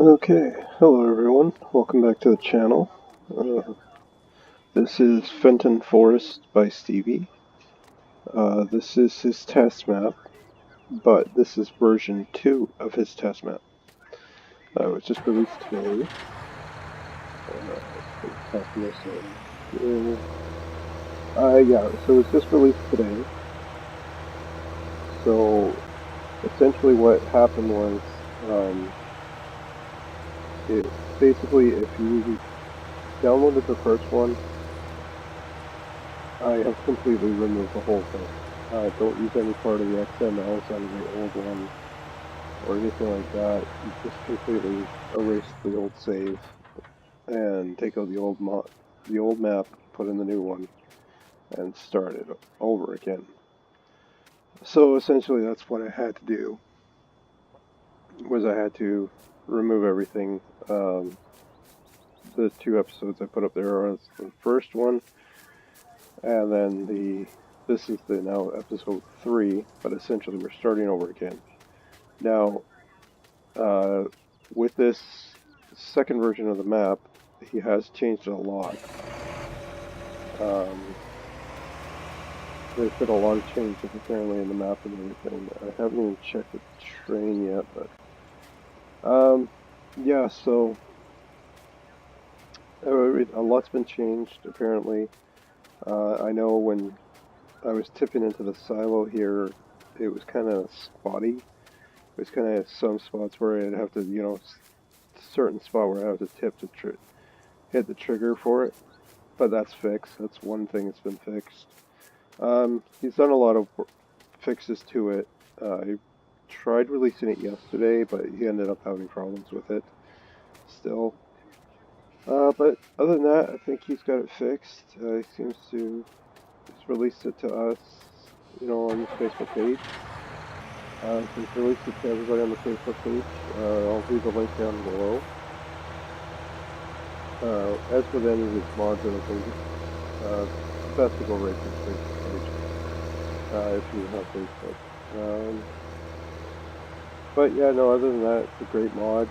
Okay, hello everyone. Welcome back to the channel. This is Fenton Forest by Stevie. This is his test map, but this is version 2 of his test map. It was just released today. Yeah, so it was just released today. So essentially what happened was, basically if you downloaded the first one, I have completely removed the whole thing. Don't use any part of the XMLs out of the old one or anything like that. You just completely erase the old save and take out the old map, put in the new one, and start it over again. So essentially, that's what I had to do. Was I had to remove everything. The 2 episodes I put up there are the first one, and then this is the now episode 3. But essentially, we're starting over again. Now, with this second version of the map, he has changed a lot. There's been a lot of changes apparently in the map and everything. I haven't even checked the terrain yet, but yeah. So a lot's been changed apparently. I know when I was tipping into the silo here, it was kind of spotty. It was kind of some spots where I'd have to, certain spot where I have to tip to hit the trigger for it. But that's fixed. That's one thing that's been fixed. He's done a lot of fixes to it. I tried releasing it yesterday, but he ended up having problems with it still. But other than that, I think he's got it fixed. He seems to he's released it to us, on his Facebook page. He's released it to everybody on the Facebook page. I'll leave the link down below. As with any of his mods, I think best to go right to his Facebook page if you have Facebook. But yeah, no, other than that, it's a great mod.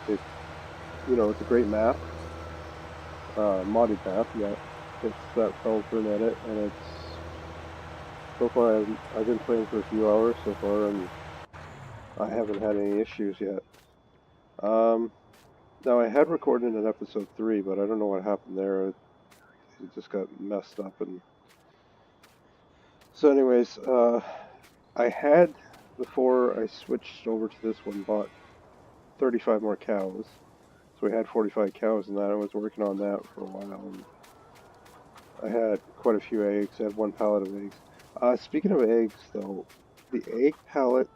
It's, it's a great map. Modded map, yeah. It's that Feldburn edit, and it's, so far I've been playing for a few hours so far, and I haven't had any issues yet. Now I had recorded an episode 3, but I don't know what happened there. It just got messed up, and so anyways, I had, before I switched over to this one, bought 35 more cows. So we had 45 cows and that. I was working on that for a while. And I had quite a few eggs. I had 1 pallet of eggs. Speaking of eggs, though, the egg pallet,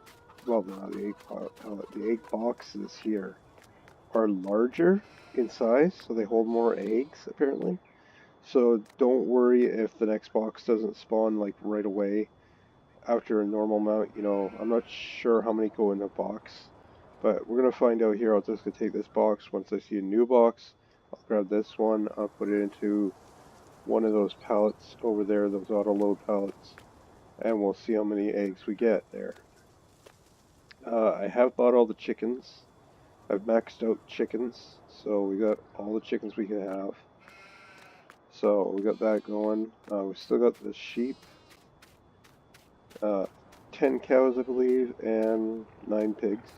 well, not the egg pallet, the egg boxes here are larger in size, so they hold more eggs, apparently. So don't worry if the next box doesn't spawn, like, right away after a normal amount. I'm not sure how many go in a box. But we're going to find out here. I'll just take this box. Once I see a new box, I'll grab this one. I'll put it into one of those pallets over there, those auto-load pallets. And we'll see how many eggs we get there. I have bought all the chickens. I've maxed out chickens. So we got all the chickens we can have. So we got that going. We still got the sheep. 10 cows, I believe, and 9 pigs.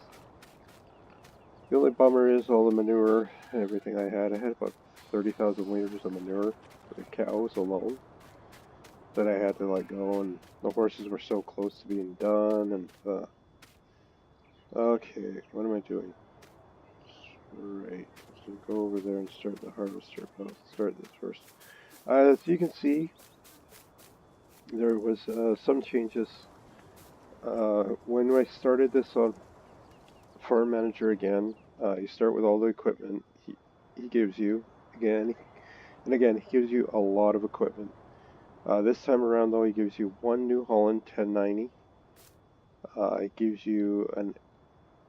The only bummer is all the manure and everything I had. I had about 30,000 liters of manure for the cows alone that I had to let go, and the horses were so close to being done. And okay, what am I doing? Right, so go over there and start the harvester. I'll start this first. As you can see, there was some changes when I started this on Farm Manager again. You start with all the equipment he gives you again. And again, he gives you a lot of equipment. This time around, though, he gives you 1 New Holland 1090. It gives you an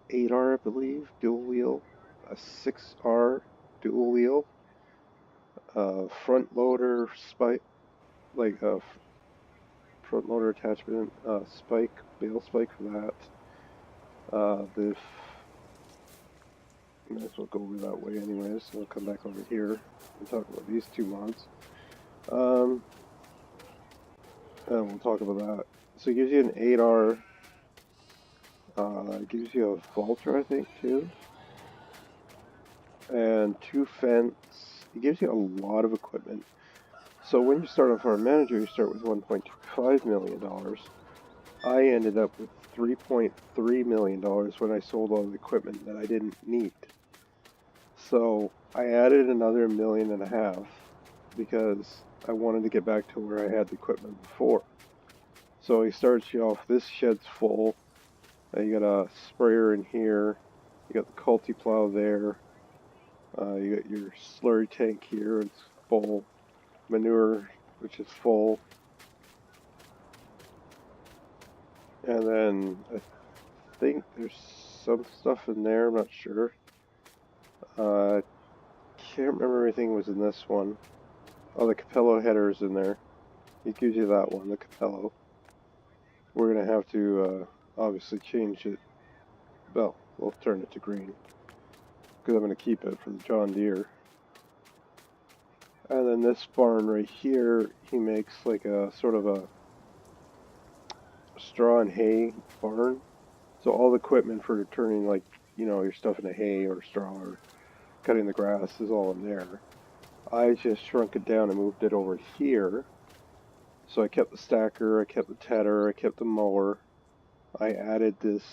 8R, I believe, dual wheel, a 6R dual wheel, front loader spike, like a front loader attachment, spike, bale spike for that. The Might as well go over that way anyways, so we'll come back over here and talk about these two mods. And we'll talk about that. So it gives you an 8R, it gives you a Vulture, I think, too. And 2 fence. It gives you a lot of equipment. So when you start on Farm Manager, you start with $1.25 million. I ended up with $3.3 million when I sold all the equipment that I didn't need. So I added another $1.5 million because I wanted to get back to where I had the equipment before. So he starts you off, this shed's full. You got a sprayer in here. You got the culti plow there. You got your slurry tank here, it's full. Manure, which is full. And then I think there's some stuff in there, I'm not sure. Can't remember everything was in this one. Oh, the Capello header's in there. It gives you that one, the Capello. We're going to have to obviously change it. Well, we'll turn it to green. Because I'm going to keep it for the John Deere. And then this barn right here, he makes like a sort of a straw and hay barn. So all the equipment for turning, like, you know, your stuff into hay or straw or cutting the grass is all in there. I just shrunk it down and moved it over here. So I kept the stacker, I kept the tedder, I kept the mower. I added this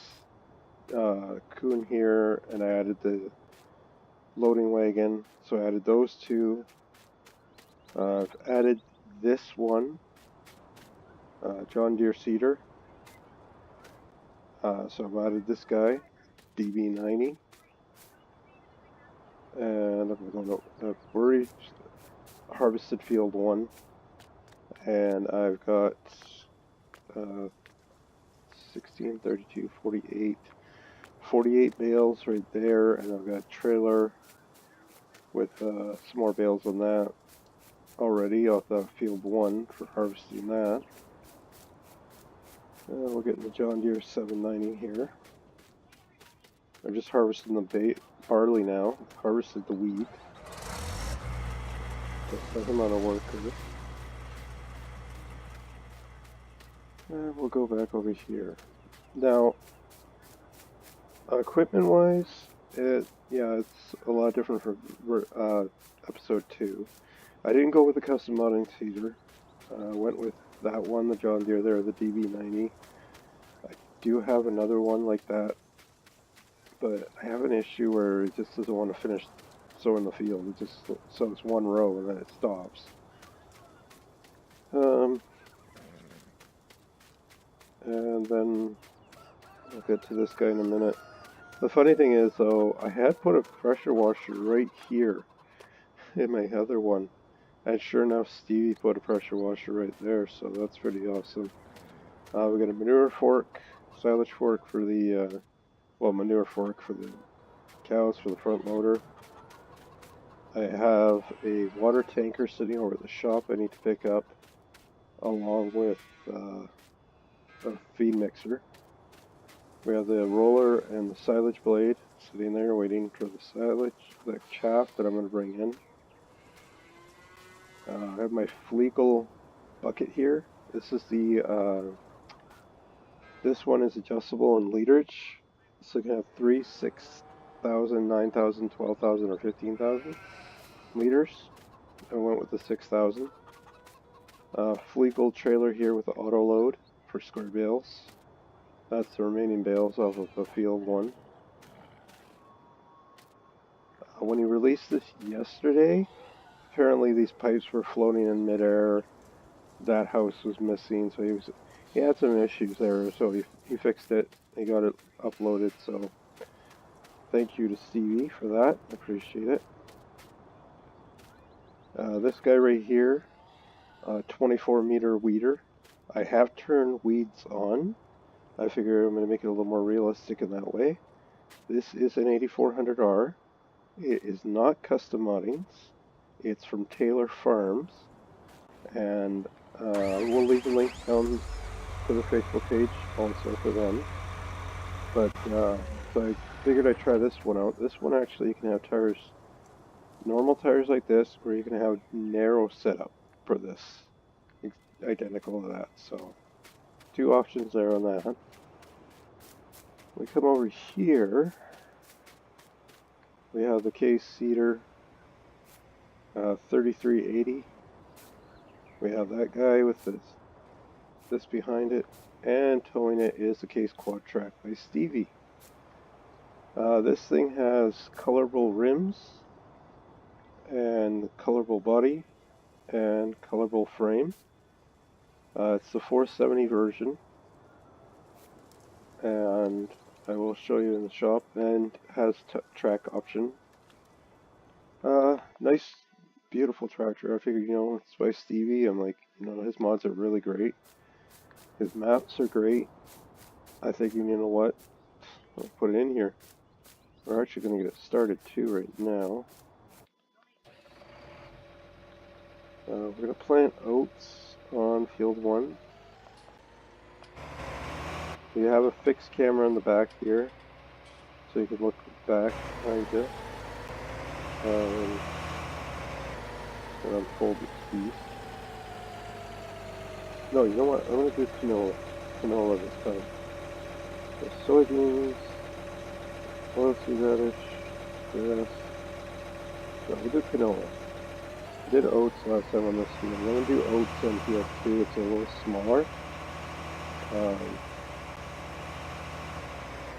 coon here, and I added the loading wagon. So I added those two. I've added this one, John Deere seeder. So I've added this guy, DB90. And I'm going to worry harvested field 1. And I've got 16, 32, 48. 48 bales right there, and I've got a trailer with some more bales on that already off the field 1 for harvesting that. We're getting the John Deere 790 here. I'm just harvesting the barley now. Harvested the wheat. That's amount of work. We'll go back over here. Now, equipment-wise, it's a lot different from episode 2. I didn't go with the custom modding seeder. I went with that one, the John Deere there, the DB90. I do have another one like that, but I have an issue where it just doesn't want to finish sowing the field. It just sows one row and then it stops. And then I'll get to this guy in a minute. The funny thing is, though, I had put a pressure washer right here in my other one. And sure enough, Stevie put a pressure washer right there, so that's pretty awesome. We got a manure fork, silage fork for the, manure fork for the cows for the front loader. I have a water tanker sitting over at the shop I need to pick up, along with a feed mixer. We have the roller and the silage blade sitting there waiting for the silage, the chaff that I'm going to bring in. I have my Fleegle bucket here. This is this one is adjustable in literage. So you can have 3, 6,000, 9,000, 12,000, or 15,000 liters. I went with the 6,000. Fleegle trailer here with the auto load for square bales. That's the remaining bales off of the field 1. When he released this yesterday, apparently these pipes were floating in midair. That house was missing, so he had some issues there, so he fixed it. He got it uploaded, so thank you to Stevie for that. I appreciate it. This guy right here, 24-meter weeder. I have turned weeds on. I figure I'm going to make it a little more realistic in that way. This is an 8400R. It is not custom moddings. It's from Taylor Farms, and I will leave a link down to the Facebook page also for them. But so figured I'd try this one out. This one actually you can have tires, normal tires like this, or you can have narrow setup for this. It's identical to that. So two options there on that. We come over here. We have the Case Cedar 3380. We have that guy with this behind it, and towing it is the Case Quadtrac by Stevie. This thing has colorable rims and colorable body and colorable frame. It's the 470 version, and I will show you in the shop, and has track option. Nice, beautiful tractor. I figured, it's by Stevie. I'm like, his mods are really great. His maps are great. I think, you know what? I'll put it in here. We're actually going to get it started too right now. We're going to plant oats on field 1. We have a fixed camera in the back here, so you can look back behind you. And unfold its piece. No, you know what? I'm going to do canola this time. So soybeans, oilseed radish, grass. No, we'll do canola. I did oats last time on this field. I'm going to do oats on field 2. It's a little smaller.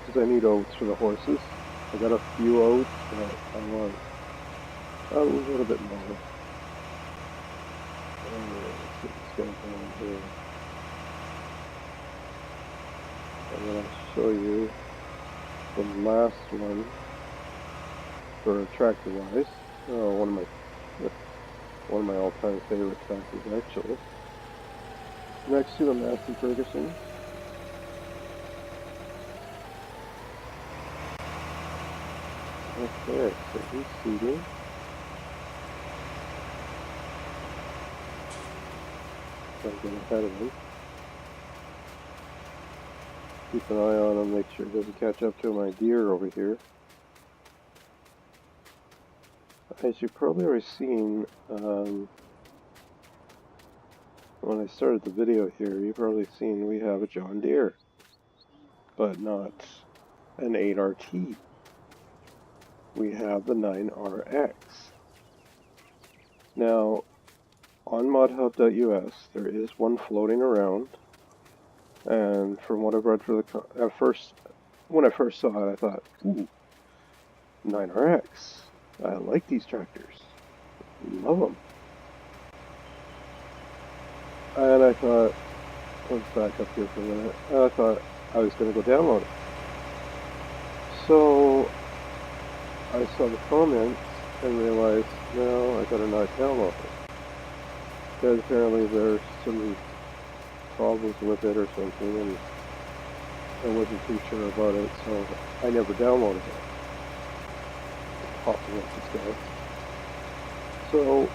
Because I need oats for the horses. I got a few oats, but I want a little bit more. Let's get this guy going here. And then I'll show you the last one for tractor wise. One of my all-time favorite tractors actually. Next to the Massey Ferguson. Okay, so he's seating. So I'm getting ahead of him. Keep an eye on him, make sure he doesn't catch up to my Deere over here. As you've probably already seen, when I started the video here, you've probably seen we have a John Deere, but not an 8RT. We have the 9RX. Now, on modhub.us, there is one floating around, and from what I've read for when I first saw it, I thought, ooh, 9RX. I like these tractors. Love them. And I thought, let's back up here for a minute. And I thought I was going to go download it. So I saw the comments and realized, no, I gotta not download it. Because apparently there's some problems with it or something, and I wasn't too sure about it, so I never downloaded it. Popping up this guy. So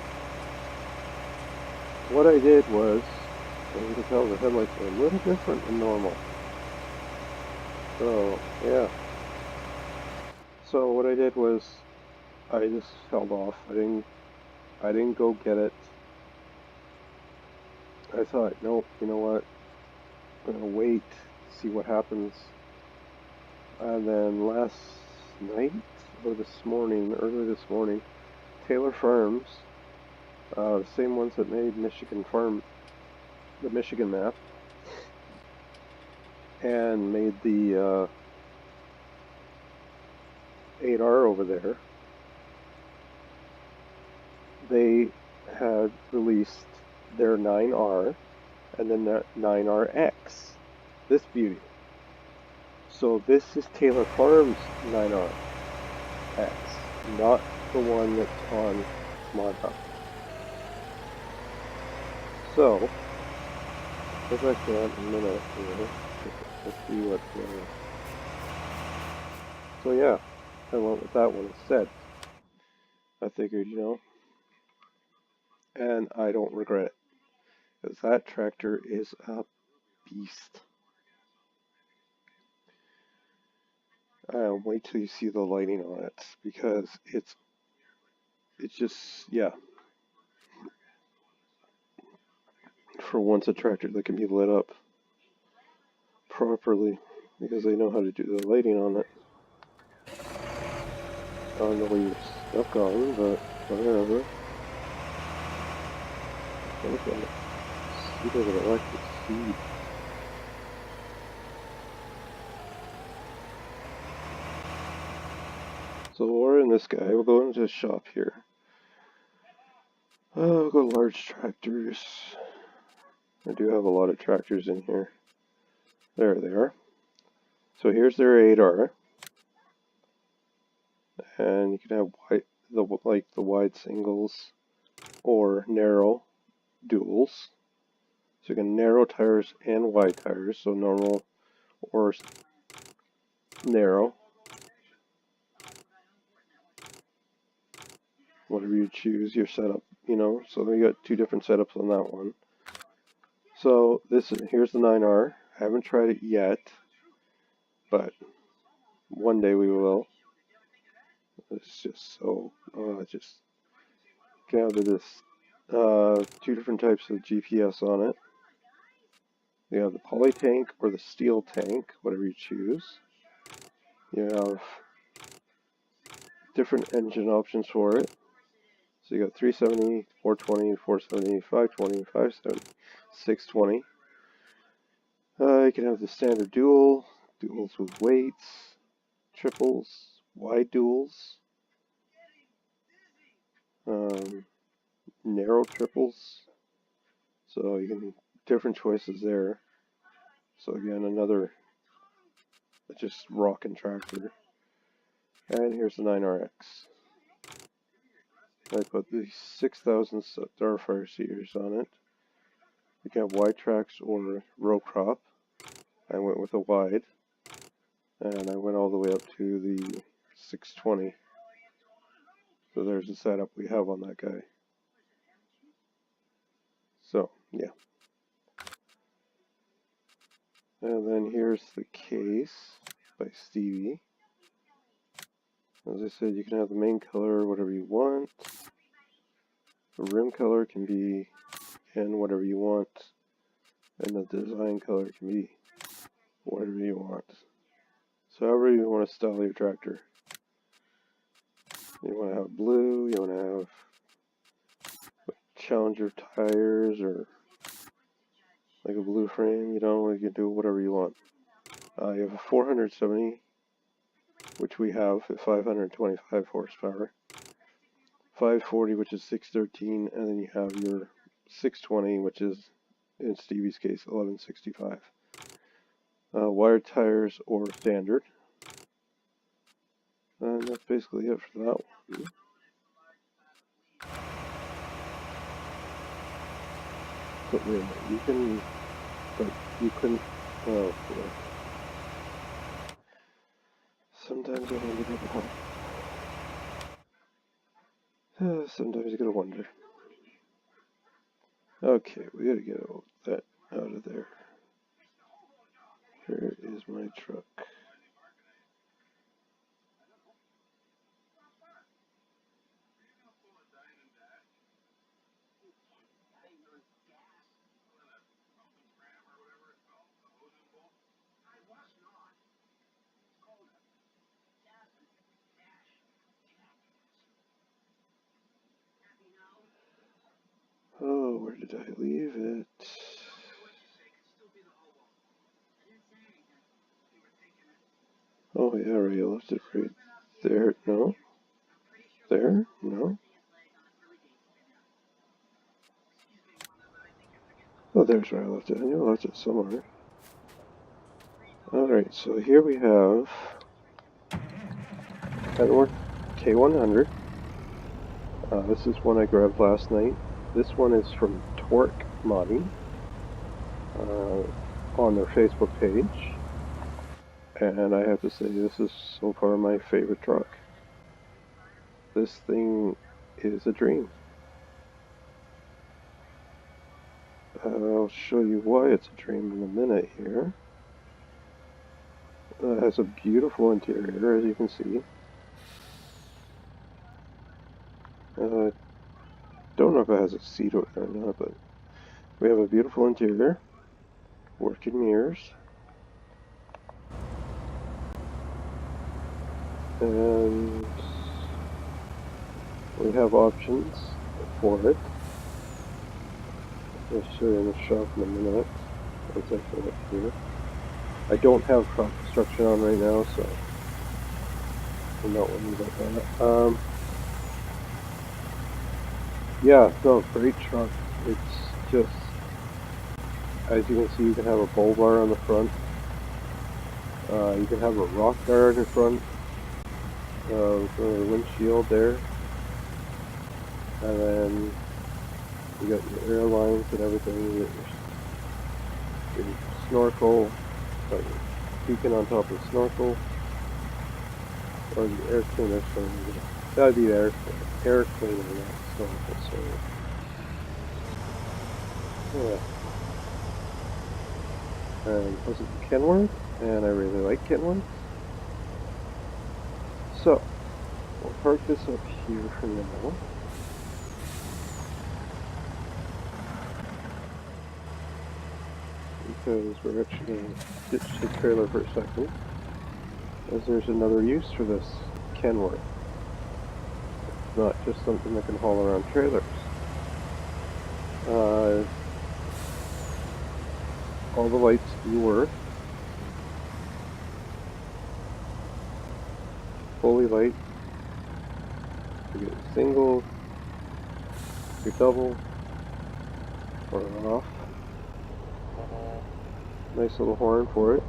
what I did was, as you can tell, the headlights are a little different than normal. So yeah. So what I did was, I just held off. I didn't go get it. I thought, nope, you know what? I'm gonna wait, see what happens. And then last night or early this morning, Taylor Farms, the same ones that made the Michigan map, and made the 8R over there. They had released their 9R and then their 9RX. This beauty. So this is Taylor Farms 9RX, not the one that's on ModHub. So, if I can in a minute here, let's see what. So yeah, I went with that one instead. I figured, and I don't regret it, because that tractor is a beast. Wait till you see the lighting on it, because it's just, yeah, for once a tractor that can be lit up properly, because they know how to do the lighting on it. I don't know where you're stuck on, but whatever. Look at it. Seed of an electric seed. So we're in this guy. We'll go into the shop here. We'll go large tractors. I do have a lot of tractors in here. There they are. So here's their 8R. And you can have the wide singles or narrow duals. So you can narrow tires and wide tires, so normal or narrow. Whatever you choose, your setup, you know. So we got two different setups on that one. So here's the 9R. I haven't tried it yet, but one day we will. It's just so, just gather this. Two different types of GPS on it. You have the poly tank or the steel tank, whatever you choose. You have different engine options for it. So you got 370, 420, 470, 520, 570, 620. You can have the standard duals with weights, triples, wide duals, narrow triples. So you can different choices there. So again, another just rockin' tractor. And here's the 9RX. I put the 6,000 Starfire series on it. You can have wide tracks or row crop. I went with a wide, and I went all the way up to the 620. So there's the setup we have on that guy. So, yeah. And then here's the case by Stevie. As I said, you can have the main color, whatever you want. The rim color can be in whatever you want. And the design color can be whatever you want. So however you want to style your tractor. You want to have blue, you want to have Challenger tires, or like a blue frame, you know, you can do whatever you want. You have a 470, which we have at 525 horsepower. 540, which is 613, and then you have your 620, which is, in Stevie's case, 1165. Wired tires or standard. And that's basically it for that one. But wait a minute, you couldn't, oh boy. Sometimes I wonder about how. Sometimes you gotta wonder. Okay, we gotta get that out of there. Here is my truck. Oh, where did I leave it? Oh yeah, right, I left it right there. No? There? No? Oh, there's where I left it. I knew I left it somewhere. Alright, so here we have Fenton K100. This is one I grabbed last night. This one is from Torque Modding on their Facebook page. And I have to say, this is so far my favorite truck. This thing is a dream. I'll show you why it's a dream in a minute here. It has a beautiful interior, as you can see. Don't know if it has a seat over there or not, but we have a beautiful interior, working mirrors, and we have options for it. I'll show you in the shop in a minute. It's actually up here. I don't have crop construction on right now, so I'm not worried about that. Yeah, no, great truck. It's just, as you can see, you can have a bull bar on the front. You can have a rock guard in front of the windshield there. And then you got your airlines and everything. You got your snorkel, like beacon on top of the snorkel. Or the air cleaner, so that'd be the air cleaner, not snorkel, so yeah. And this is Kenworth, and I really like Kenworth. So, we'll park this up here for now. Because we're actually going to ditch the trailer for a second, as there's another use for this Kenworth. It's not just something that can haul around trailers. All the lights do work. Fully light. You get a single, your double, or an off. Nice little horn for it.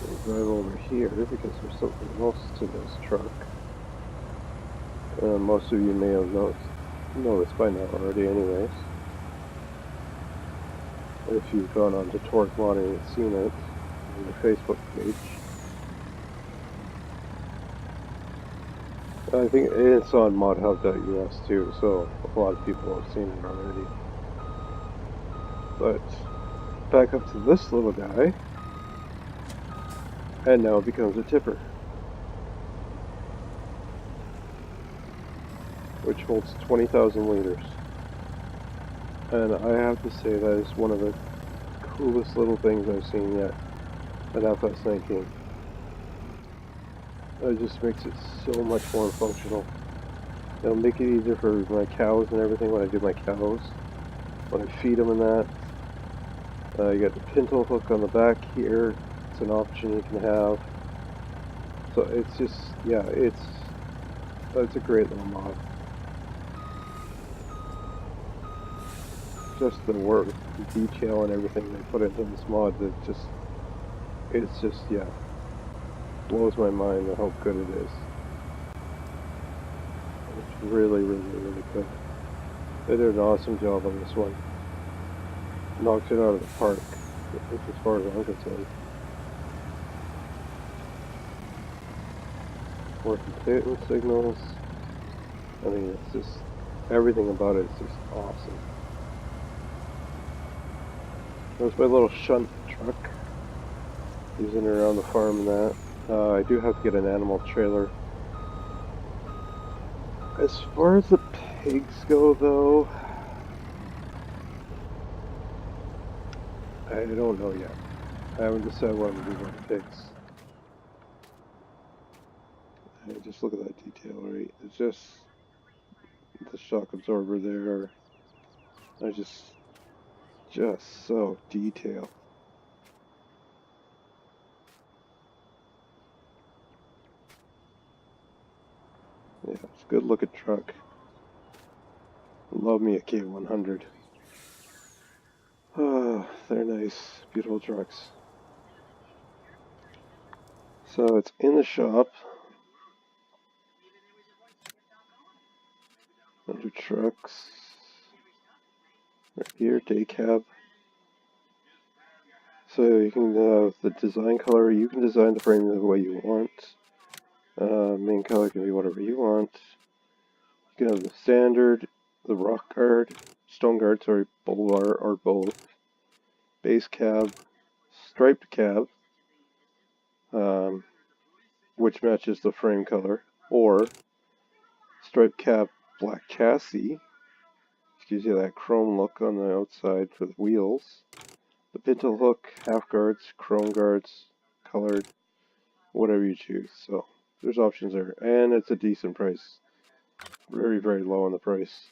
We'll drive over here because there's something else to this truck. Most of you may have noticed by now already anyways. If you've gone on to Torque Modding and seen it on the Facebook page. I think it's on modhub.us too, so a lot of people have seen it already. But back up to this little guy, and now it becomes a tipper, which holds 20,000 liters. And I have to say that is one of the coolest little things I've seen yet at FS19. It just makes it so much more functional. It'll make it easier for my cows and everything when I do my cows. When I feed them and that. You got the pintle hook on the back here. It's an option you can have. So it's just, yeah, it's a great little mod. Just the work, the detail and everything they put into this mod, it's just, yeah, blows my mind at how good it is. It's really, really, really good. They did an awesome job on this one. Knocked it out of the park, as far as I'm concerned. Working Fenton signals. I mean, it's just, everything about it is just awesome. There's my little shunt truck. Using it around the farm and that. I do have to get an animal trailer. As far as the pigs go, though, I don't know yet. I haven't decided what I'm going to do about the pigs. Just look at that detail, right? It's just the shock absorber there. I just so detailed. Yeah, it's a good looking truck. Love me a K100. Oh, they're nice, beautiful trucks. So it's in the shop. Under trucks. Right here, day cab. So you can, the design color, you can design the frame the way you want. Main color can be whatever you want. You can have the standard, the rock guard, stone guard, sorry, bull bar, or both. Base cab, striped cab, which matches the frame color, or striped cab black chassis, which gives you that chrome look on the outside for the wheels. The pintle hook, half guards, chrome guards, colored, whatever you choose. So there's options there, and it's a decent price. Very, very low on the price.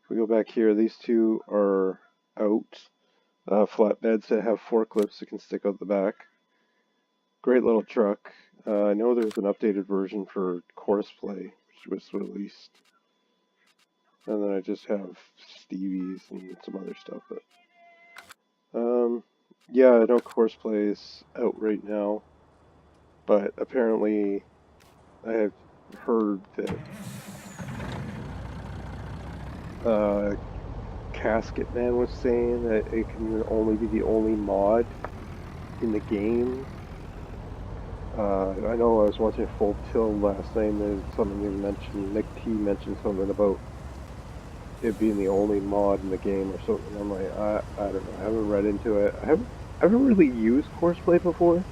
If we go back here, these two are out. Flatbeds that have forklifts that can stick out the back. Great little truck. I know there's an updated version for Courseplay, which was released. And then I just have Stevie's and some other stuff. But yeah, I know Courseplay is out right now. But apparently I have heard that Casket Man was saying that it can only be the only mod in the game. I know I was watching Full Tilt last night and there's something you mentioned, Nick T mentioned something about it being the only mod in the game or something. I'm like, I don't know, I haven't read into it. I haven't really used Courseplay before.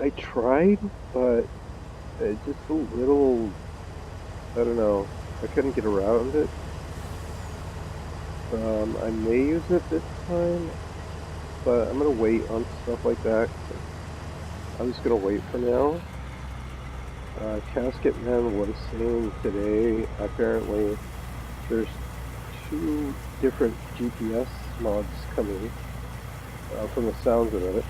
I tried, but it's just a little, I don't know, I couldn't get around it. I may use it this time, but I'm gonna wait on stuff like that. I'm just gonna wait for now. Casket Man was saying today, apparently, there's 2 different GPS mods coming, from the sounds of it.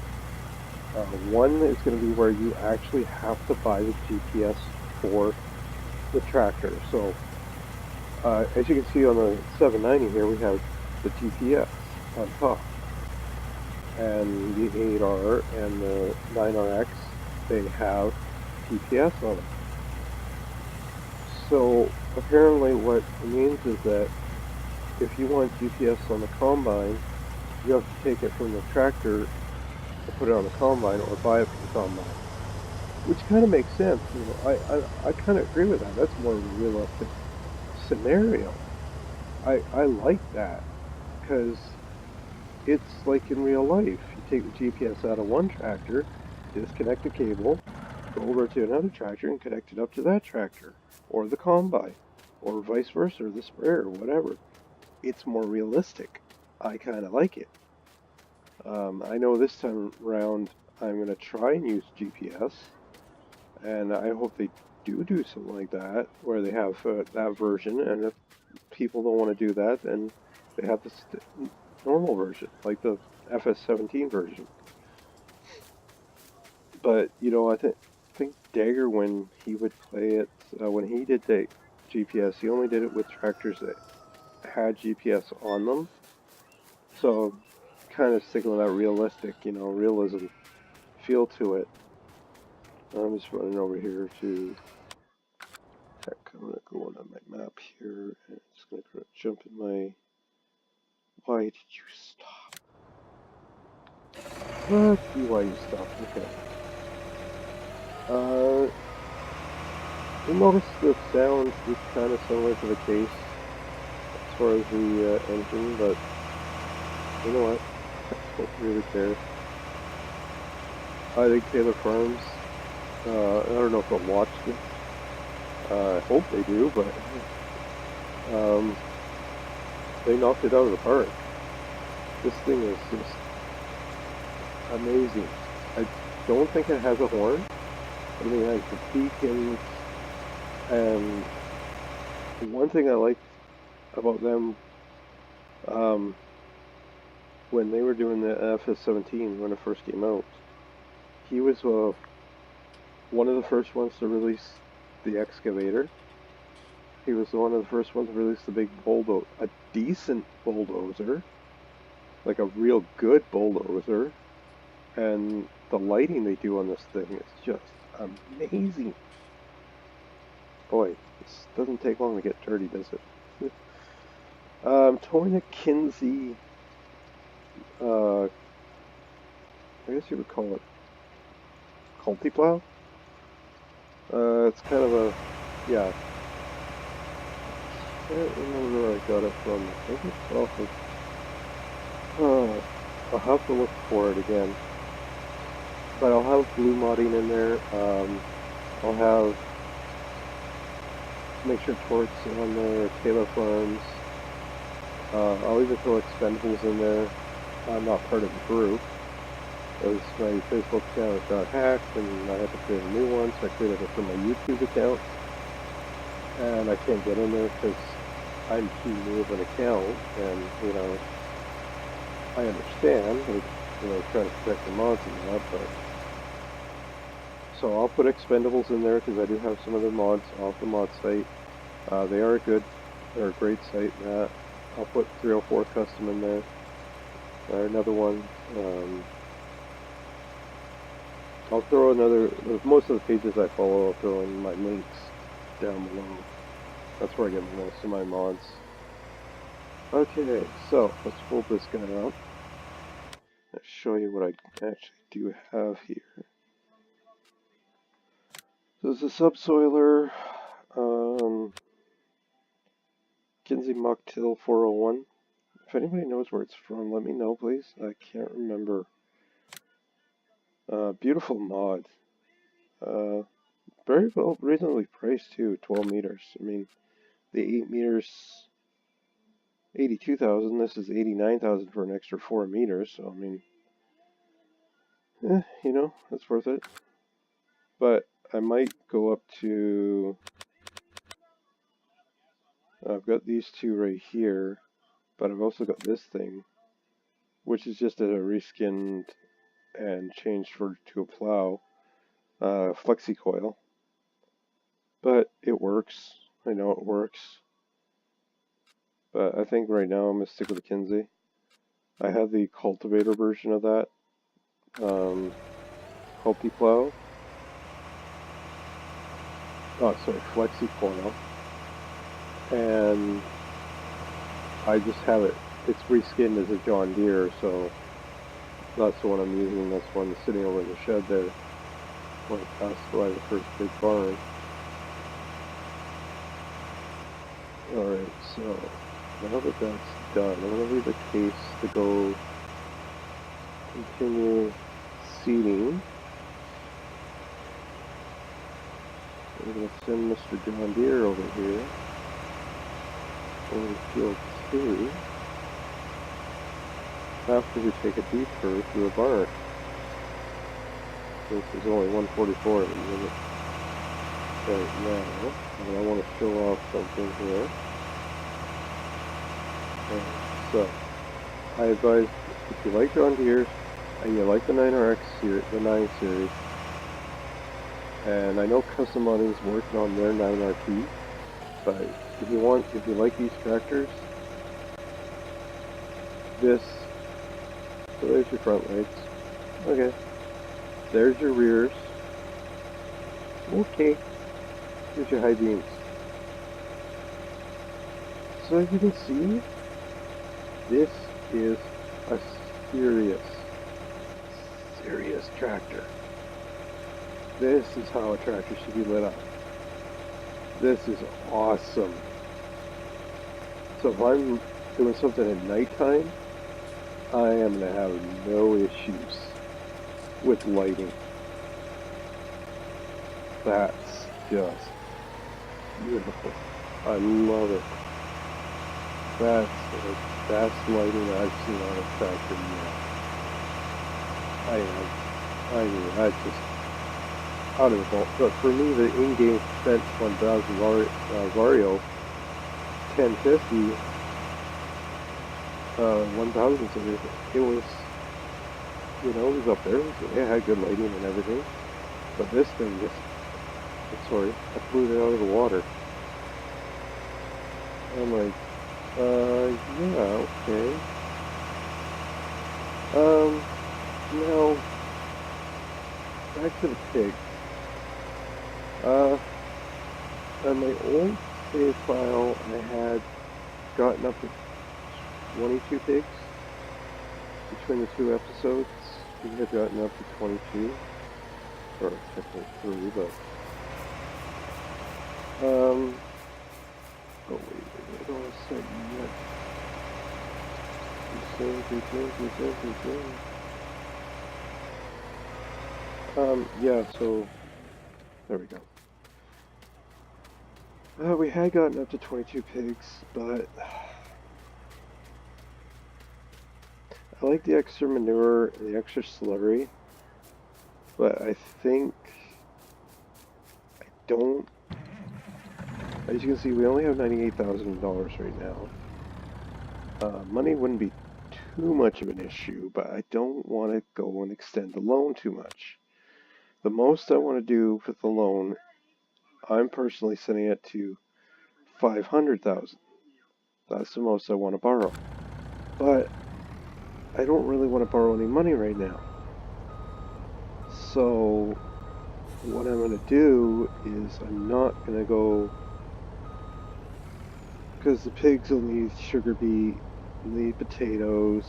One is going to be where you actually have to buy the GPS for the tractor. So, as you can see on the 790 here, we have the GPS on top. And the 8R and the 9RX, they have GPS on them. So apparently what it means is that if you want GPS on the combine, you have to take it from the tractor to put it on the combine or buy it from the combine. Which kind of makes sense. You know, I kind of agree with that. That's more of a realistic scenario. I like that because it's like in real life. You take the GPS out of one tractor, disconnect the cable, go over to another tractor and connect it up to that tractor, or the combine, or vice versa, or the sprayer, or whatever. It's more realistic. I kind of like it. I know this time around I'm going to try and use GPS, and I hope they do something like that, where they have that version, and if people don't want to do that, then they have the normal version, like the FS17 version. But, you know, I think Dagger, when he would play it, when he did the GPS, he only did it with tractors that had GPS on them. So, kind of sticking with that realistic, you know, realism feel to it. I'm just running over here to, heck, I'm going to go on my map here, and it's going to jump in my, why did you stop? Let's see why you stopped, okay. You'll notice the sound is kind of similar to the case as far as the engine, but you know what? I don't really care. I think Taylor Farms, I don't know if they'll watch this. I hope they do, but they knocked it out of the park. This thing is just amazing. I don't think it has a horn. I mean, it has the beacons, and one thing I liked about them, when they were doing the FS17 when it first came out, he was one of the first ones to release the excavator. He was one of the first ones to release the big bulldozer, a decent bulldozer, like a real good bulldozer, and the lighting they do on this thing is just amazing. Boy, this doesn't take long to get dirty, does it? Towing a Kinsey, I guess you would call it Culti plow. It's kind of a, yeah, I can't remember where I got it from. I think it's off of, I'll have to look for it again. But I'll have blue modding in there. I'll have, make sure Torque's on there, Taylor Farms. I'll even throw expendables in there. I'm not part of the group. As my Facebook account got hacked and I had to create a new one, so I created it from my YouTube account. And I can't get in there because I'm too new of an account, and, you know, I understand, like, you know, trying to protect the mods and that, but... So I'll put expendables in there because I do have some of the mods off the mod site. They are good, they're a great site, and that. I'll put 304 custom in there. Another one. I'll throw another, most of the pages I follow, I'll throw in my links down below. That's where I get most of my mods. Okay, so let's pull this guy out. I'll show you what I actually do have here. So this is a subsoiler, Kinsey Mocktail 401. If anybody knows where it's from, let me know, please. I can't remember. Beautiful mod. Very well, reasonably priced too, 12 meters. I mean, the 8 meters, 82,000. This is 89,000 for an extra 4 meters. So I mean, you know, it's worth it. But I might go up to. I've got these two right here, but I've also got this thing, which is just a reskinned and changed to a plow, flexi coil. But it works. I know it works. But I think right now I'm going to stick with the Kinsey. I have the cultivator version of that. Culti plow. Oh, sorry, flexi coil. And I just have it. It's reskinned as a John Deere, so that's the one I'm using. That's one sitting over in the shed there. When I passed by the first big barn. Alright, so now that that's done, I'm going to leave the case to go continue seeding. We're going to send Mr. John Deere over here over to field 2 after we take a detour through the barn. This is only 144 at the minute right now, and I want to show off something here. So, I advise, if you like John Deere and you like the 9RX series, the 9 series, and I know Custom Modding is working on their 9RP, but if you like these tractors, so there's your front lights. Okay. There's your rears. Okay. Here's your high beams. So as you can see, this is a serious tractor. This is how a tractor should be lit up. This is awesome. So if I'm doing something at nighttime, I am going to have no issues with lighting. That's just beautiful. I love it. That's the best lighting I've seen on a tractor yet. I mean, that's just out of the ball. But for me, the in-game Fenton 1000 Vario 1050 1000 series, it was, you know, it was up there. It had good lighting and everything. But this thing just, sorry, I blew it out of the water. I'm like, yeah, okay. Now, back to the pig. On my old save file, I had gotten up to 22 pigs between the 2 episodes. We had gotten up to 22, or technically 3, but Oh wait, I don't want to start yet. Yeah, so, there we go. We had gotten up to 22 pigs, but I like the extra manure and the extra slurry, but I think I don't. As you can see, we only have $98,000 right now. Money wouldn't be too much of an issue, but I don't want to go and extend the loan too much. The most I want to do with the loan, I'm personally setting it to $500,000. That's the most I want to borrow. But I don't really want to borrow any money right now. So what I'm going to do is I'm not going to go, because the pigs will need sugar beet, need potatoes,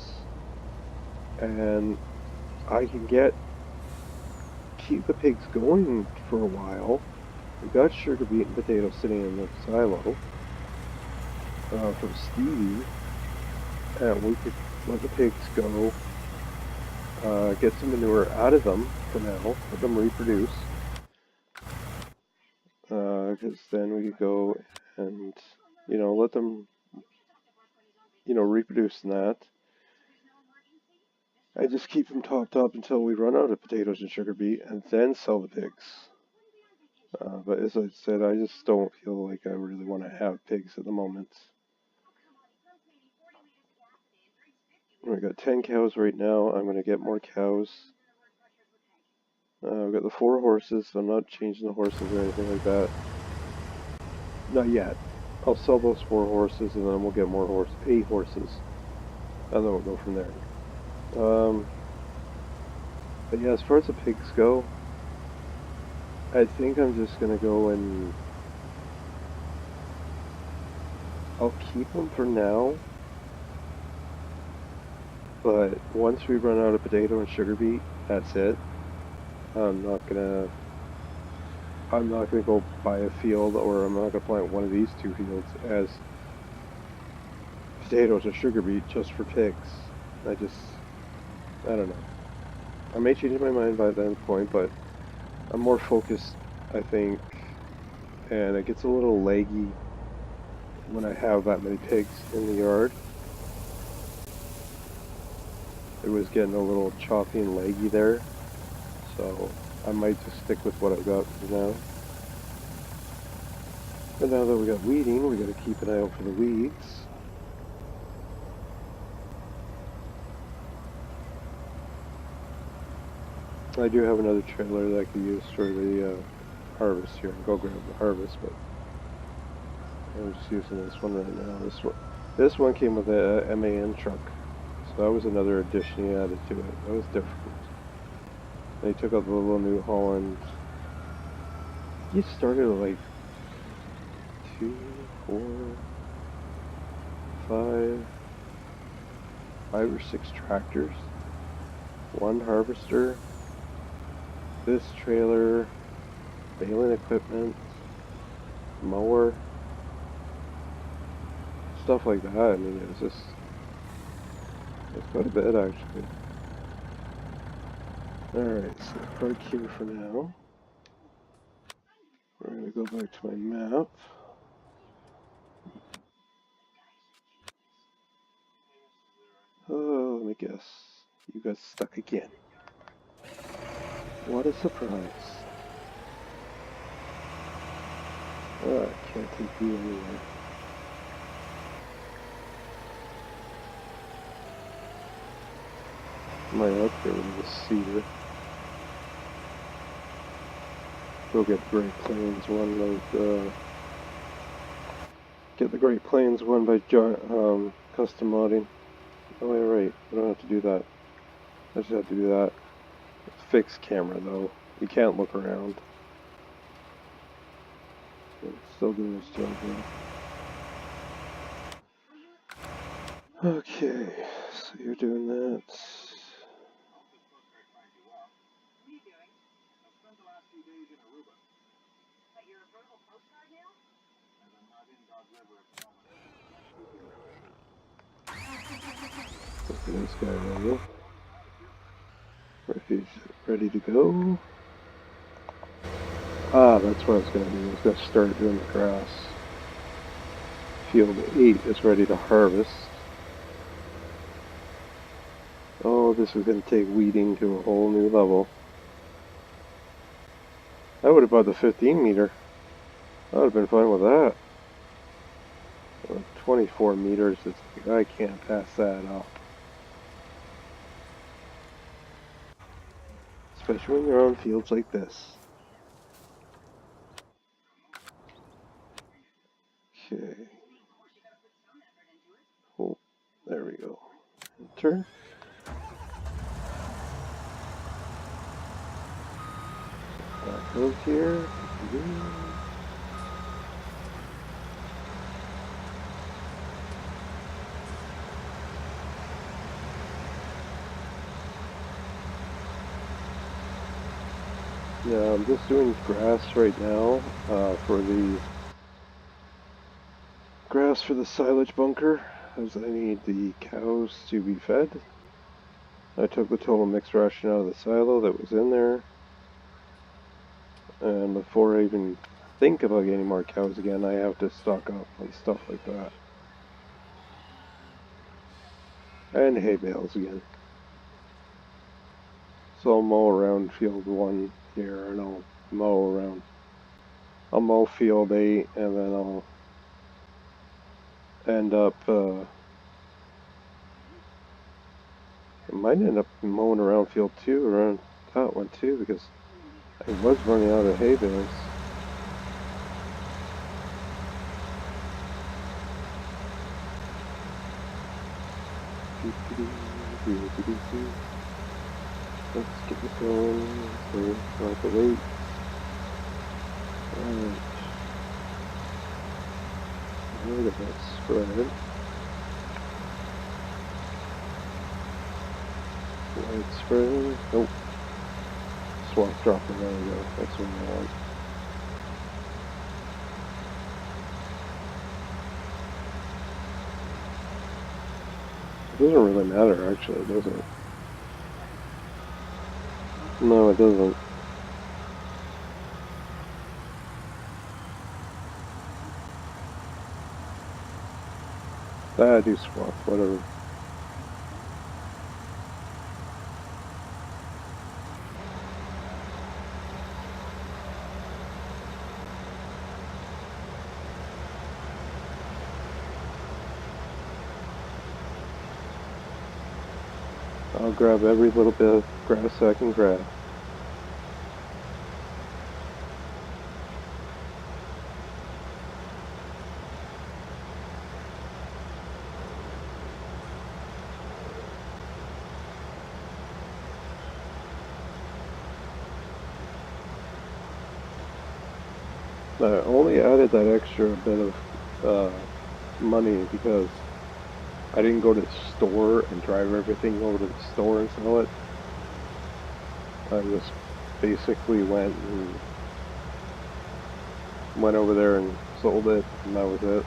and I can keep the pigs going for a while. We got sugar beet and potatoes sitting in the silo from Stevie, and we could let the pigs go, get some manure out of them for now, let them reproduce, because then we could go and, let them, reproduce in that. I just keep them topped up until we run out of potatoes and sugar beet, and then sell the pigs. But as I said, I just don't feel like I really want to have pigs at the moment. We got 10 cows right now. I'm going to get more cows. I've got the 4 horses, so I'm not changing the horses or anything like that. Not yet. I'll sell those 4 horses, and then we'll get more 8 horses. And then we'll go from there. But yeah, as far as the pigs go, I think I'm just going to go and I'll keep them for now. But once we run out of potato and sugar beet, that's it. I'm not gonna go buy a field, or I'm not gonna plant one of these 2 fields as potatoes or sugar beet just for pigs. I don't know. I may change my mind by that point, but I'm more focused, I think, and it gets a little laggy when I have that many pigs in the yard. It was getting a little choppy and laggy there, so I might just stick with what I've got for now. But now that we got weeding, we got to keep an eye out for the weeds. I do have another trailer that I could use for the harvest here and go grab the harvest, but I'm just using this one right now. This one came with a MAN truck, so that was another addition he added to it. That was different. They took out the little New Holland. He started at like 2, 4, 5 or 6 tractors, 1 harvester, this trailer, baling equipment, mower, stuff like that. I mean, it's quite a bit actually. Alright, so park here for now. We're going to go back to my map. Oh, let me guess. You got stuck again. What a surprise. Oh, I can't take you anywhere. Am I up there with the cedar? Go get the Great Plains one get the Great Plains one by custom modding. Oh, yeah, right. I don't have to do that. I just have to do that. It's fixed camera though. You can't look around. It's still doing its job though. Okay, so you're doing that. Look at this guy roll. Ready to go. Ah, that's what I was going to do. I was going to start doing the grass. Field 8 is ready to harvest. Oh, this is going to take weeding to a whole new level. I would have bought the 15 meter. I would have been fine with that. 24 meters, I can't pass that up. Especially when you're on fields like this. Okay. Oh, there we go. Enter. Back out here. Yeah, I'm just doing grass right now for the silage bunker, as I need the cows to be fed. I took the total mixed ration out of the silo that was in there, and before I even think about getting more cows again, I have to stock up on stuff like that. And hay bales again. So I'll mow around field 1 here, and I'll mow field 8, and then I'll end up, I might end up mowing around field 2, around that one too, because I was running out of hay bales. Let's get this going. So I'll have to wait. Alright. Look at that spread. White spread. Nope. Swamp dropping. There we go. That's what I want. It doesn't really matter, actually, does it? No, it doesn't. I do swap, whatever. I'll grab every little bit of grass I can grab. I only added that extra bit of money because I didn't go to the store and drive everything over to the store and sell it. I just basically went over there and sold it, and that was it.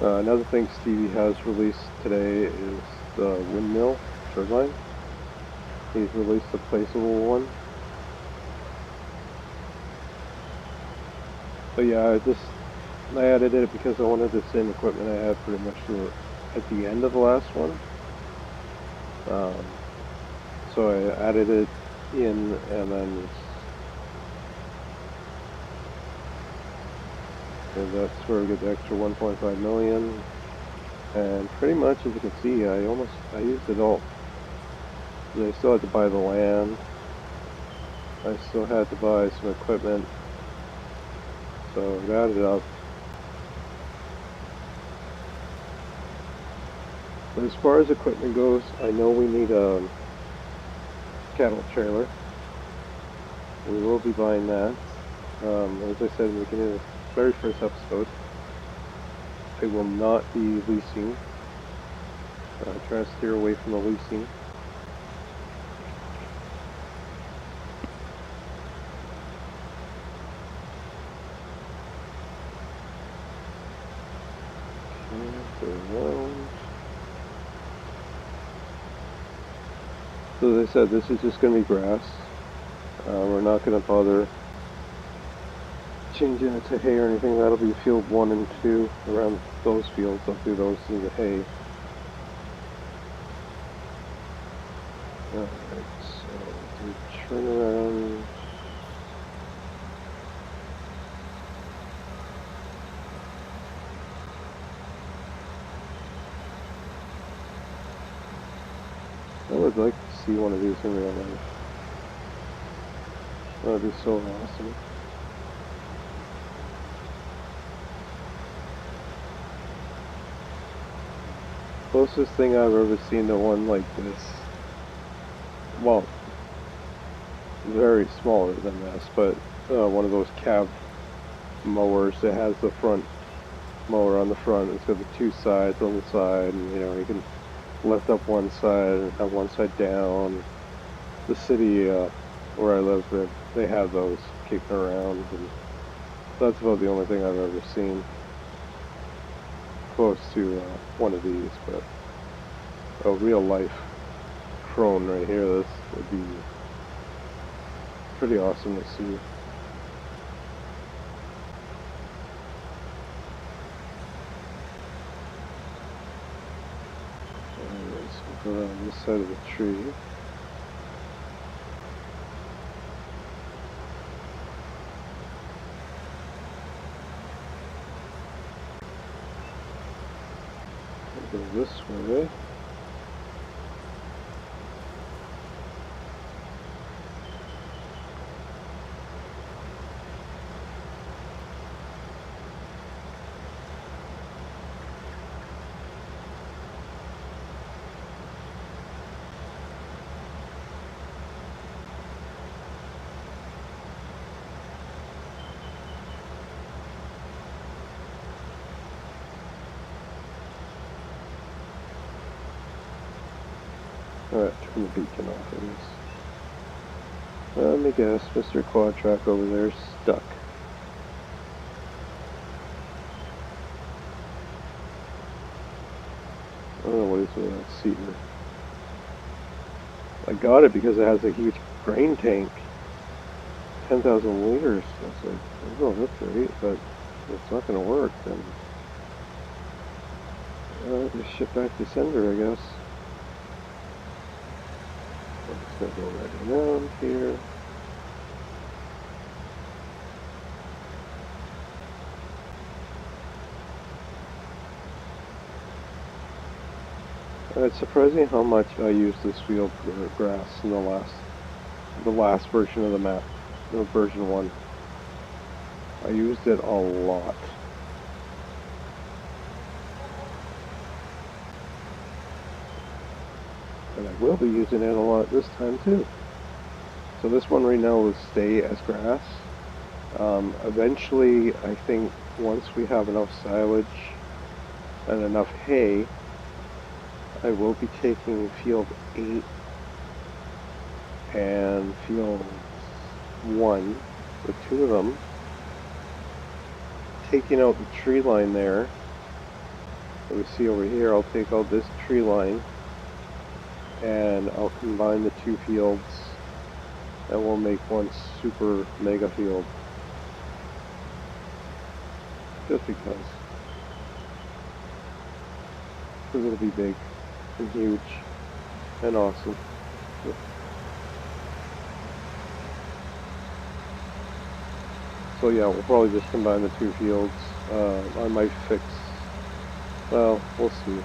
Another thing Stevie has released today is the windmill turbine. He's released a placeable one. But yeah, I added it because I wanted the same equipment I had pretty much at the end of the last one. So I added it in, and then that's where we get the extra 1.5 million. And pretty much, as you can see, I used it all. I still had to buy the land. I still had to buy some equipment. So it added up. But as far as equipment goes, I know we need a cattle trailer. We will be buying that. As I said in the beginning of the very first episode, I will not be leasing. Trying to steer away from the leasing. So as I said, this is just going to be grass. We're not going to bother changing it to hay or anything. That'll be field 1 and 2 around those fields. I'll do those in the hay. Alright, so do turn around. I would like to see one of these in real life. That would be so awesome. Closest thing I've ever seen to one like this, well, very smaller than this, but one of those cab mowers that has the front mower on the front. It's got the 2 sides on the side, and you can lift up one side and have one side down. The city where I live, they have those kicking around, and that's about the only thing I've ever seen close to one of these. But a real life crone right here, this would be pretty awesome to see. Anyways, we'll go down this side of the tree. We'll go this way. Alright, turn the beacon off, I guess. Let me guess, Mr. Quadtrac over there is stuck. I don't know what he's doing with that seeder. I got it because it has a huge grain tank. 10,000 liters. I was like, oh, that's great, but it's not going to work. Then just ship back to sender, I guess. I'm just going to go right around here. It's surprising how much I used this field for grass in the last version of the map, version 1. I used it a lot. And I will be using it a lot this time too. So this one right now will stay as grass. Eventually, I think once we have enough silage and enough hay, I will be taking field 8 and field 1, the 2 of them, taking out the tree line there that we see over here. I'll take out this tree line and I'll combine the 2 fields and we'll make one super mega field. Just because it'll be big and huge and awesome. So yeah, we'll probably just combine the 2 fields. I might fix, well, we'll see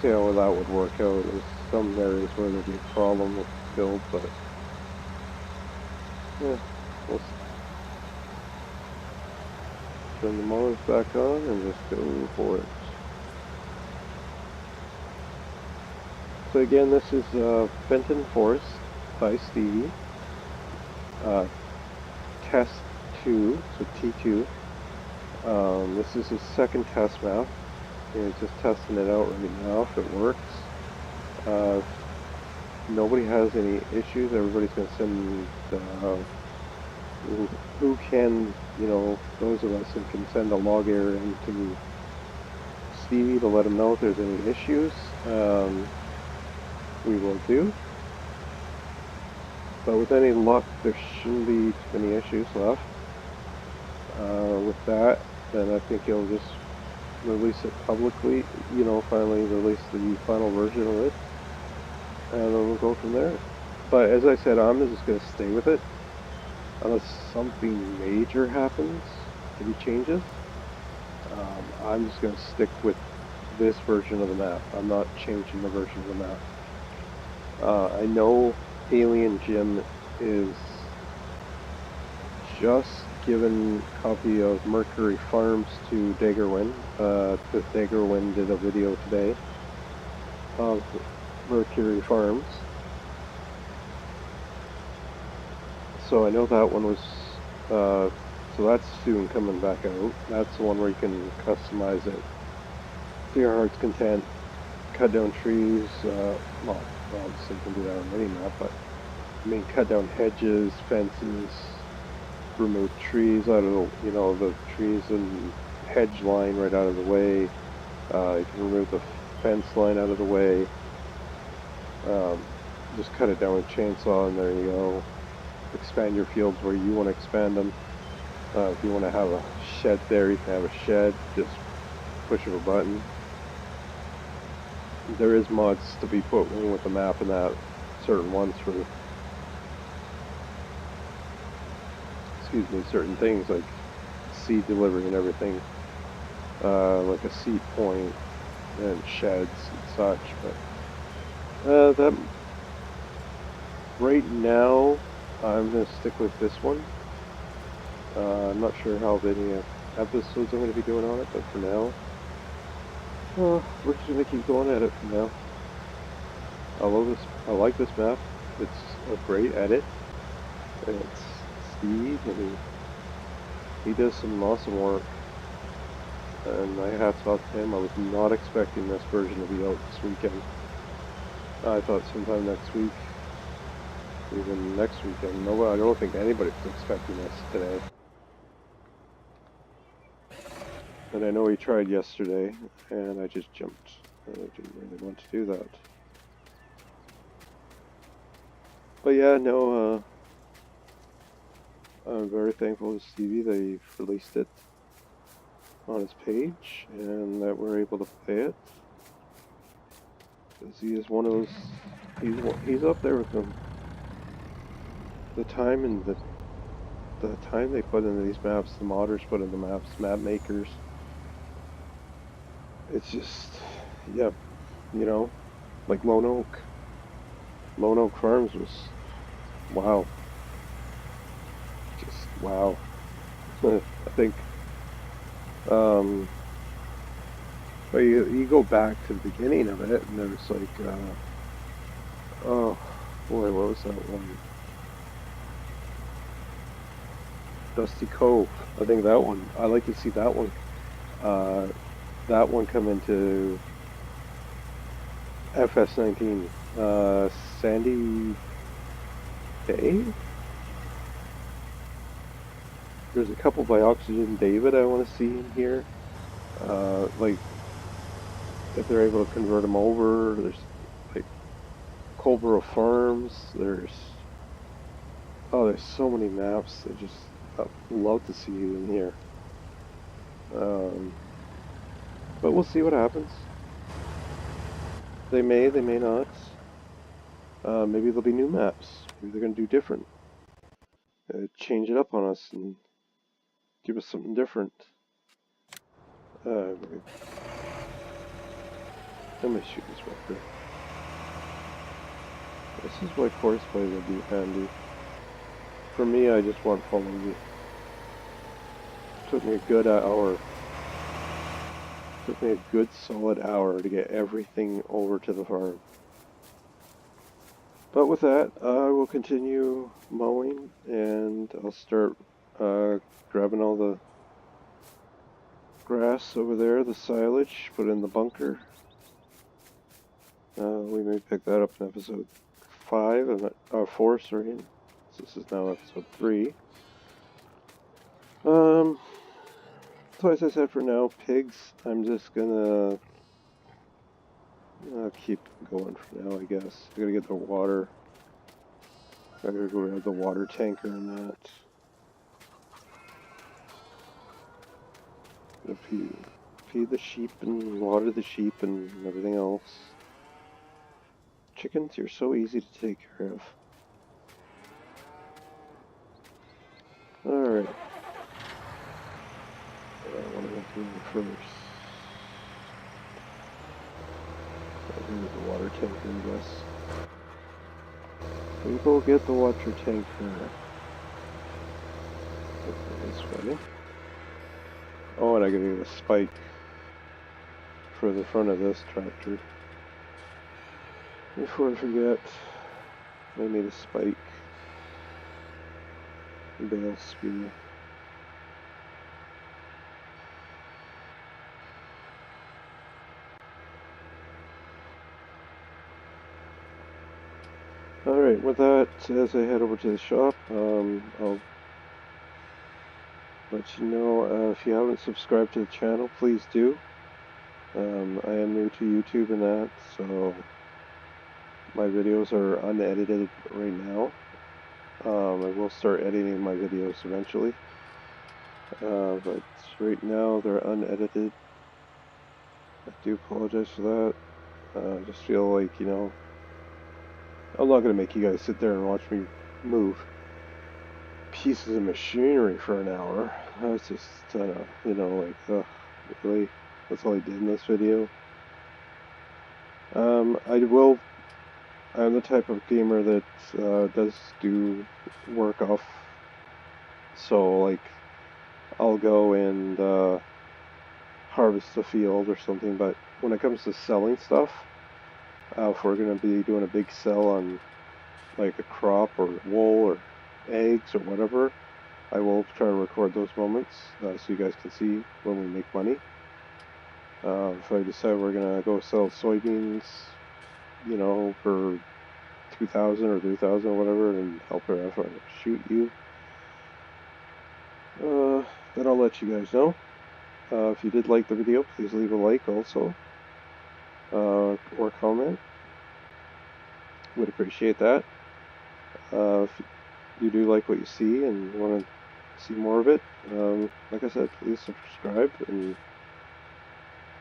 how that would work out. There's some areas where there'll be a problem with the build, but yeah, we'll see. Turn the mowers back on and just go for it. So again, this is Fenton Forest by Stevie. Test 2, so T2. This is his second test map. He's just testing it out right now if it works. Nobody has any issues. Everybody's going to send who can, those of us who can send a log error into Stevie to let him know if there's any issues. We will do. But with any luck, there shouldn't be too many issues left. With that, then I think he'll just release it publicly, finally release the final version of it, and then we'll go from there. But as I said, I'm just going to stay with it unless something major happens, maybe changes. I'm just going to stick with this version of the map. I'm not changing the version of the map. I know Alien Jim is just given a copy of Mercury Farms to Dagerwin, because Dagerwin did a video today of Mercury Farms. So I know that one was, so that's soon coming back out. That's the one where you can customize it to your heart's content, cut down trees, well, obviously you can do that on any map, but I mean cut down hedges, fences, remove trees out of the trees and hedge line right out of the way. You can remove the fence line out of the way. Just cut it down with a chainsaw and there you go. Expand your fields where you want to expand them. If you want to have a shed there, you can have a shed. Just push of a button. There is mods to be put in with the map and that, certain ones for, certain things like seed delivery and everything, like a seed point and sheds and such. But that right now, I'm gonna stick with this one. I'm not sure how many episodes I'm going to be doing on it, but for now, we're just going to keep going at it for now. I love this. I like this map. It's a great edit. And it's Steve, and he does some awesome work. And my hats off to him. I was not expecting this version to be out this weekend. I thought sometime next week, even next weekend. I don't think anybody was expecting this today. And I know he tried yesterday, and I just jumped. I didn't really want to do that. But yeah, no, I'm very thankful to Stevie that he released it on his page, and that we're able to play it. Because he is one of those, he's up there with them. The time and the time they put into these maps, the modders put in the maps, map makers. It's just, yeah, like Lone Oak. Lone Oak Farms was, wow. Just, wow. I think, but you go back to the beginning of it, and there's like, oh boy, what was that one? Dusty Cove. I think that one. I like to see that one. That one come into FS19. Sandy Bay? There's a couple by Oxygen David I want to see in here. Like, if they're able to convert them over. There's, like, Colborough Farms. There's so many maps. I'd love to see you in here. But we'll see what happens. They may not. Maybe there'll be new maps. Maybe they're going to do different. Change it up on us and give us something different. Let me shoot this record. This is why course play would be handy. For me, I just want following. Took me a good hour. Took me a good solid hour to get everything over to the farm. But with that, I will continue mowing, and I'll start grabbing all the grass over there, the silage, put it in the bunker. We may pick that up in episode 4, sorry. So this is now episode 3. So as I said, for now, pigs, I'm just gonna keep going for now, I guess. I gotta get the water. I gotta go grab the water tanker and that. Feed the sheep and water the sheep and everything else. Chickens, you're so easy to take care of. Alright. What am I doing first? I'll do the water tanker, I guess. We go get the water tanker. This way. Oh, and I gotta get a spike for the front of this tractor. Before I forget, I need a spike. Bale spear. Alright, with that, as I head over to the shop, I'll let you know, if you haven't subscribed to the channel, please do. I am new to YouTube and that, so my videos are unedited right now. I will start editing my videos eventually, but right now they're unedited. I do apologize for that. I just feel like, you know, I'm not going to make you guys sit there and watch me move pieces of machinery for an hour. That's just, you know, like, ugh, really? That's all I did in this video. I'm the type of gamer that does do work off, so like, I'll go and harvest the field or something, but when it comes to selling stuff, if we're going to be doing a big sell on like a crop or wool or eggs or whatever, I will try to record those moments so you guys can see when we make money. If I decide we're going to go sell soybeans, you know, for 2,000 or 3,000 or whatever, and help her if I shoot you, then I'll let you guys know. If you did like the video, please leave a like also, or comment. Would appreciate that. If you do like what you see and want to see more of it, like I said, please subscribe and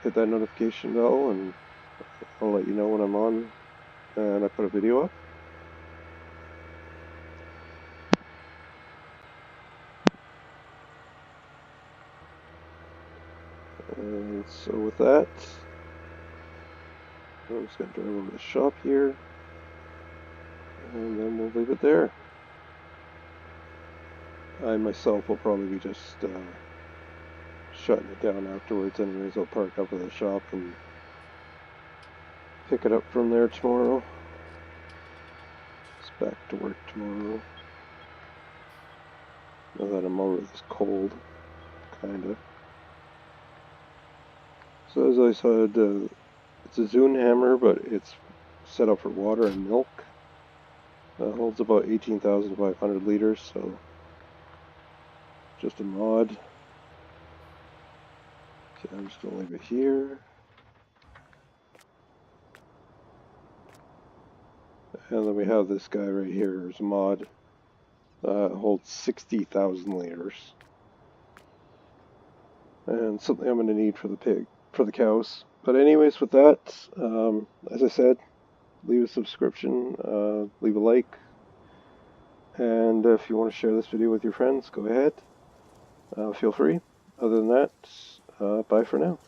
hit that notification bell, and I'll let you know when I'm on and I put a video up. And so with that, I'm just going to drive over to the shop here, and then we'll leave it there. I myself will probably be just shutting it down afterwards anyways. I'll park up at the shop and pick it up from there tomorrow. It's back to work tomorrow. Now that I'm over this cold, kinda. So as I said, it's a Zune hammer, but it's set up for water and milk. Holds about 18,500 liters, so just a mod. Okay, I'm just going to leave it here. And then we have this guy right here as a mod. Holds 60,000 liters. And something I'm going to need for the cows. But anyways, with that, as I said, leave a subscription, leave a like, and if you want to share this video with your friends, go ahead. Feel free. Other than that, bye for now.